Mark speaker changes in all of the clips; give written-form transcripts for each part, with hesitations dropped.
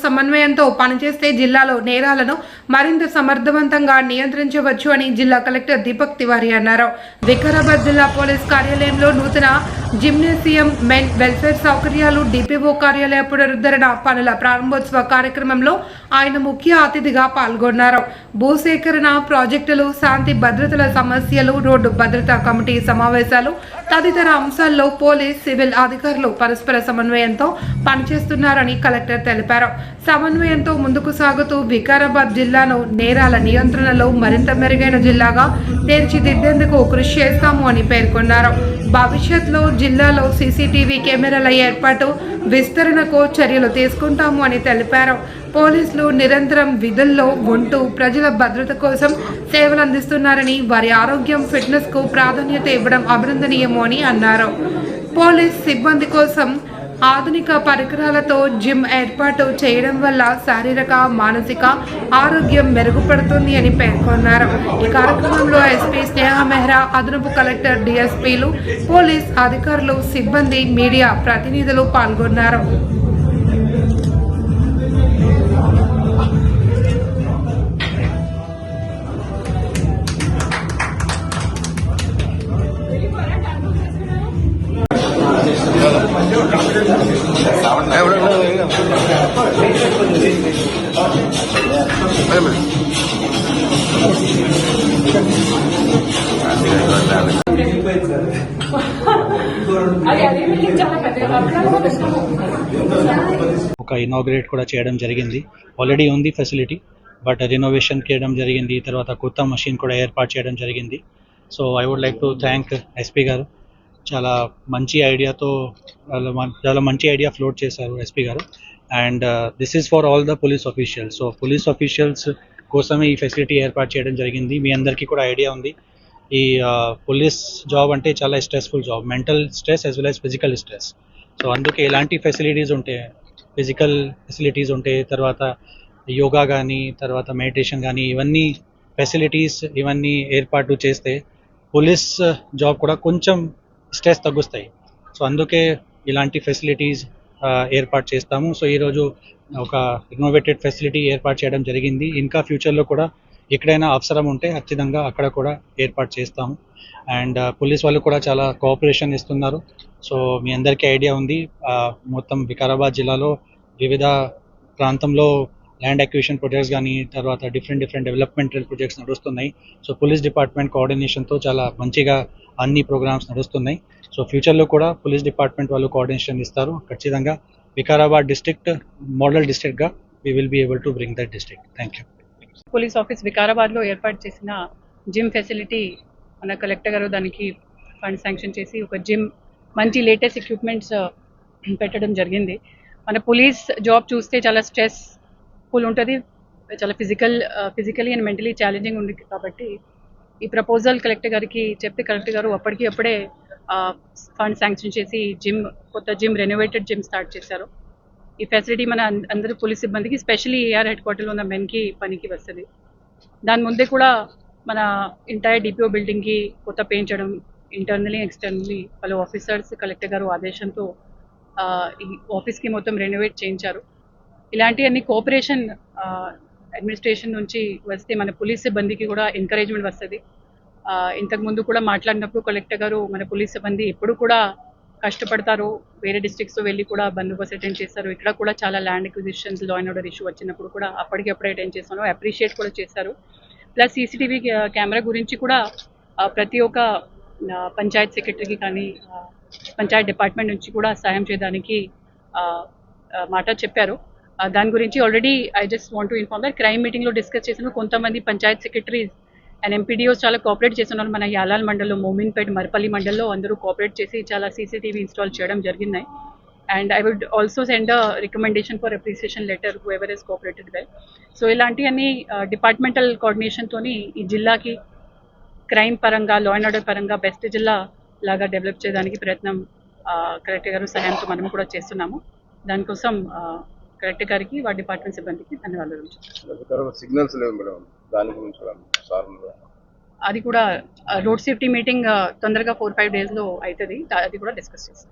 Speaker 1: సమన్వయంతో పనిచేస్తే జిల్లాలో నేరాలను మరింత సమర్థవంతంగా నియంత్రించవచ్చు అని జిల్లా కలెక్టర్ దీపక్ తివారీ అన్నారు. వికారాబాద్ జిల్లా పోలీస్ కార్యాలయంలో నూతన జిమ్నేసియం, మెన్ వెల్ఫేర్ సౌకర్యాలు, డిపిఓ కార్యాలయ పునరుద్ధరణ పనుల ప్రారంభోత్సవ కార్యక్రమంలో ఆయన ముఖ్య అతిథిగా పాల్గొన్నారు. భూసేకరణ ప్రాజెక్టులు, శాంతి భద్రతల సమస్యలు, రోడ్డు భద్రతా కమిటీ సమావేశాలు తదితర అంశాల్లో పోలీస్, సివిల్ అధికారులు పరస్పర సమన్వయంతో పనిచేస్తున్నారని కలెక్టర్ తెలిపారు. సమన్వయంతో ముందుకు సాగుతూ వికారాబాద్ జిల్లాను నేరాల నియంత్రణలో మరింత మెరుగైన జిల్లాగా తీర్చిదిద్దేందుకు కృషి చేస్తాము అని పేర్కొన్నారు. భవిష్యత్తులో జిల్లాలో సీసీటీవీ కెమెరాల ఏర్పాటు, విస్తరణకు చర్యలు తీసుకుంటాము అని తెలిపారు. పోలీసులు నిరంతరం విధుల్లో ఉంటూ ప్రజల భద్రత కోసం సేవలు అందిస్తున్నారని, వారి ఆరోగ్యం, ఫిట్నెస్ కు ప్రాధాన్యత ఇవ్వడం అభినందనీయము అని అన్నారు. పోలీస్ సిబ్బంది కోసం ఆధునిక పరికరాలతో జిమ్ ఏర్పాటు చేయడం వల్ల శారీరక, మానసిక ఆరోగ్యం మెరుగుపడుతుంది అని పేర్కొన్నారు. ఈ కార్యక్రమంలో ఎస్పీ స్నేహ మెహ్రా, అదనపు కలెక్టర్, డిఎస్పీలు, పోలీస్ అధికారులు, సిబ్బంది, మీడియా ప్రతినిధులు పాల్గొన్నారు.
Speaker 2: ఒక ఇనాగ్రేట్ కూడా చేయడం జరిగింది. ఆల్రెడీ ఉంది ఫెసిలిటీ, బట్ రెనోవేషన్ చేయడం జరిగింది. తర్వాత కొత్త మషిన్ కూడా ఏర్పాటు చేయడం జరిగింది. So I would like to thank SP గారు. చాలా మంచి ఐడియా ఫ్లోట్ చేశారు ఎస్పీ గారు. And this is for all the police officials. So police officials కోసమే ఈ ఫెసిలిటీ ఏర్పాటు చేయడం జరిగింది. మీ అందరికీ కూడా ఐడియా ఉంది, ఈ పోలీస్ జాబ్ అంటే చాలా stressful job, mental stress as well as physical stress. So అందుకే ఇలాంటి ఫెసిలిటీస్ ఉంటే, ఫిజికల్ ఫెసిలిటీస్ ఉంటే, తర్వాత యోగా కానీ, తర్వాత మెడిటేషన్ కానీ, ఇవన్నీ ఫెసిలిటీస్ ఇవన్నీ ఏర్పాటు చేస్తే పోలీస్ జాబ్ కూడా కొంచెం స్ట్రెస్ తగ్గుస్తాయి. సో అందుకే ఇలాంటి ఫెసిలిటీస్ ఏర్పాటు చేస్తాము. సో ఈరోజు ఒక ఇన్నోవేటెడ్ ఫెసిలిటీ ఏర్పాటు చేయడం జరిగింది. ఇంకా ఫ్యూచర్లో కూడా ఎక్కడైనా అవసరం ఉంటే ఖచ్చితంగా అక్కడ కూడా ఏర్పాటు చేస్తాము. అండ్ పోలీస్ వాళ్ళు కూడా చాలా కోఆపరేషన్ ఇస్తున్నారు. సో మీ అందరికీ ఐడియా ఉంది, మొత్తం వికారాబాద్ జిల్లాలో వివిధ ప్రాంతంలో ల్యాండ్ అక్విజిషన్ ప్రాజెక్ట్స్ కానీ, తర్వాత డిఫరెంట్ డెవలప్మెంటల్ ప్రాజెక్ట్స్ నడుస్తున్నాయి. సో పోలీస్ డిపార్ట్మెంట్ కోఆర్డినేషన్తో చాలా మంచిగా అన్ని ప్రోగ్రామ్స్ నడుస్తున్నాయి. సో ఫ్యూచర్లో కూడా పోలీస్ డిపార్ట్మెంట్ వాళ్ళు కోఆర్డినేషన్ ఇస్తారు. ఖచ్చితంగా వికారాబాద్ డిస్ట్రిక్ట్ మోడల్ డిస్ట్రిక్ట్గా we will be able to bring that district. Thank you.
Speaker 3: Police office వికారాబాద్లో ఏర్పాటు చేసిన జిమ్ ఫెసిలిటీ మన కలెక్టర్ గారు దానికి ఫండ్ శాంక్షన్ చేసి ఒక జిమ్, మంచి లేటెస్ట్ ఎక్విప్మెంట్స్ పెట్టడం జరిగింది. మన పోలీస్ జాబ్ చూస్తే చాలా స్ట్రెస్ ఫుల్ ఉంటుంది, చాలా ఫిజికలీ అండ్ మెంటలీ ఛాలెంజింగ్ ఉంది. కాబట్టి ఈ ప్రపోజల్ కలెక్టర్ గారికి చెప్తే కలెక్టర్ గారు అప్పటికే ఫండ్ శాంక్షన్ చేసి కొత్త జిమ్, రెనోవేటెడ్ జిమ్ స్టార్ట్ చేశారు. ఈ ఫెసిలిటీ మన అందరూ పోలీస్ సిబ్బందికి, స్పెషల్లీ ఏఆర్ హెడ్ క్వార్టర్లో ఉన్న మెన్కి పనికి వస్తుంది. దాని ముందే కూడా మన ఎంటైర్ డిపిఓ బిల్డింగ్కి కొత్త పెయింట్ చేయడం, ఇంటర్నలీ ఎక్స్టర్నలీ పలు ఆఫీసర్స్ కలెక్టర్ గారు ఆదేశంతో ఈ ఆఫీస్కి మొత్తం రెనోవేట్ చేయించారు. ఇలాంటి అన్ని కోఆపరేషన్ అడ్మినిస్ట్రేషన్ నుంచి వస్తే మన పోలీస్ సిబ్బందికి కూడా ఎంకరేజ్మెంట్ వస్తుంది. ఇంతకుముందు కూడా మాట్లాడినప్పుడు కలెక్టర్ గారు మన పోలీస్ సిబ్బంది ఎప్పుడు కూడా కష్టపడతారు, వేరే డిస్ట్రిక్ట్స్తో వెళ్ళి కూడా బందోబస్తు అటెండ్ చేస్తారు. ఇక్కడ కూడా చాలా land acquisitions, law and order issue వచ్చినప్పుడు కూడా అప్పటికప్పుడే అటెండ్ చేస్తాను, అప్రిషియేట్ కూడా చేశారు. ప్లస్ సీసీటీవీ కెమెరా గురించి కూడా ప్రతి ఒక్క పంచాయత్ సెక్రటరీకి కానీ, పంచాయత్ డిపార్ట్మెంట్ నుంచి కూడా సాయం చేయడానికి మాట చెప్పారు. దాని గురించి already I just want to inform that crime మీటింగ్లో డిస్కస్ చేసిన కొంతమంది పంచాయత్ సెక్రటరీస్ అండ్ ఎంపీడీఓస్ చాలా కోఆపరేట్ చేస్తున్నారు. మన యాలాల్ మండల్లో, మోమిన్పేట్, మరపల్లి మండల్లో అందరూ కోఆపరేట్ చేసి చాలా సీసీటీవీ ఇన్స్టాల్ చేయడం జరిగినాయి. And I would also send a recommendation for appreciation letter whoever is cooperated well. So ఇలాంటి అన్ని డిపార్ట్మెంటల్ కోఆర్డినేషన్తోని ఈ జిల్లాకి క్రైమ్ పరంగా, లా అండ్ ఆర్డర్ పరంగా బెస్ట్ జిల్లా లాగా డెవలప్ చేయడానికి ప్రయత్నం కలెక్టర్ గారు సహాయంతో మనం కూడా చేస్తున్నాము. దానికోసం కలెక్టర్ గారికి, వారి డిపార్ట్మెంట్ సిబ్బందికి ధన్యవాదాలు. అది కూడా రోడ్ సేఫ్టీ మీటింగ్ తొందరగా 4-5 డేస్లో అవుతుంది, అది కూడా డిస్కస్ చేస్తాం.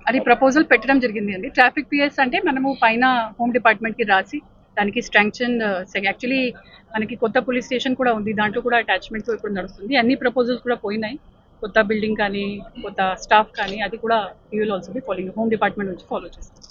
Speaker 3: అది ప్రపోజల్ పెట్టడం జరిగింది అండి. ట్రాఫిక్ పిఎస్ అంటే మనము పైన హోమ్ డిపార్ట్మెంట్కి రాసి దానికి స్ట్రాంక్షన్ యాక్చువల్లీ మనకి కొత్త పోలీస్ స్టేషన్ కూడా ఉంది, దాంట్లో కూడా అటాచ్మెంట్తో ఇప్పుడు నడుస్తుంది. అన్ని ప్రపోజల్స్ కూడా పోయినాయి, కొత్త బిల్డింగ్ కానీ కొత్త స్టాఫ్ కానీ, అది కూడా you will also be following, home department నుంచి ఫాలో చేస్తాం.